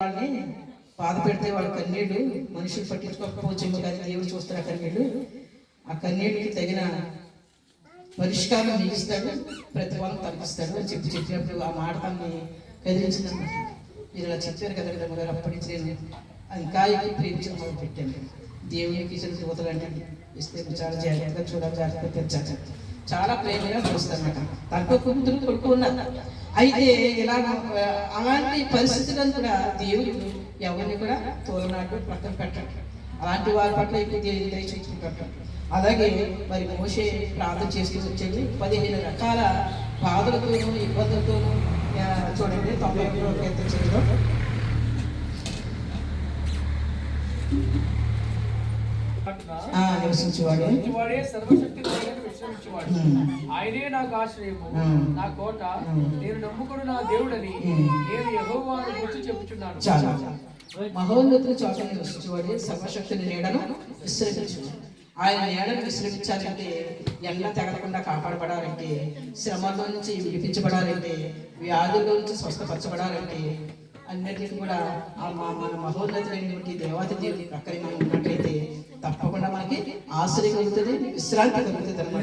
వాళ్ళని బాధ పెడితే వాళ్ళ కన్నీళ్ళు మనుషులు పట్టించుకోకపోవచ్చేమో, కానీ దేవుడు చూస్తారు ఆ కన్నీళ్ళు. ఆ కన్నీళ్ళకి తగిన పరిష్కారం మిగిస్తాడు, ప్రతిఫలం తగ్గిస్తాడు అని చెప్పినప్పుడు ఆ మాట తనని కదిలించిందన్నమాట. మీరు ఇలా చెప్పారు కదా గారు, అప్పటి నుంచి నేను ఇంకా ఎక్కువ ప్రేమించడం మొదలు పెట్టాను. దేవునికి ఇచ్చిన దూతలు అంటే ఇస్తే చాలా జాగ్రత్తగా చూడాలి, జాగ్రత్తగా పెంచాలి, చాలా ప్రేమగా చూస్తానమాట. తనకు కూతురు కొడుకు ఉన్నారు. అయితే ఇలా అలాంటి పరిస్థితులను కూడా దేవుడు ఎవరిని కూడా తోలనాడు, పక్కన పెట్టాడు. అలాంటి వారి పట్ల ఎక్కువ దయచేసుకుంటాడు. అలాగే మరి మోషే ప్రార్థన చేస్తూ వచ్చేది 15 రకాల బాధలతోనూ ఇబ్బందులతోనూ. చూడండి 91వ కీర్తన చేయడం. నివసించువాడే సర్వశక్తి విశ్రమించువాడు. ఆయనే నాకు ఆశ్రయము, నా కోట, నేను నమ్ముకుని నా దేవుడని నేను యెహోవాను గురించి చెప్పుచున్నాను. చాలా మహోన్నతుల చోట నివసించువాడే సర్వశక్తిని నీడను విశ్రమించు. ఆయన నీడను విశ్రమించాలంటే, ఎండ తగలకుండా కాపాడబడాలంటే, శ్రమల నుంచి విడిపించబడాలంటే, వ్యాధుల నుంచి స్వస్థపరచబడాలంటే, అన్నిటికీ కూడా మన మహోన్నతులైనటువంటి దేవాతి దేవుడి ప్రక్కన మనం ఉన్నట్లయితే తప్పకుండా మనకి ఆశ్రయం కలుగుతుంది, విశ్రాంతి కలుగుతుంది అన్నమాట.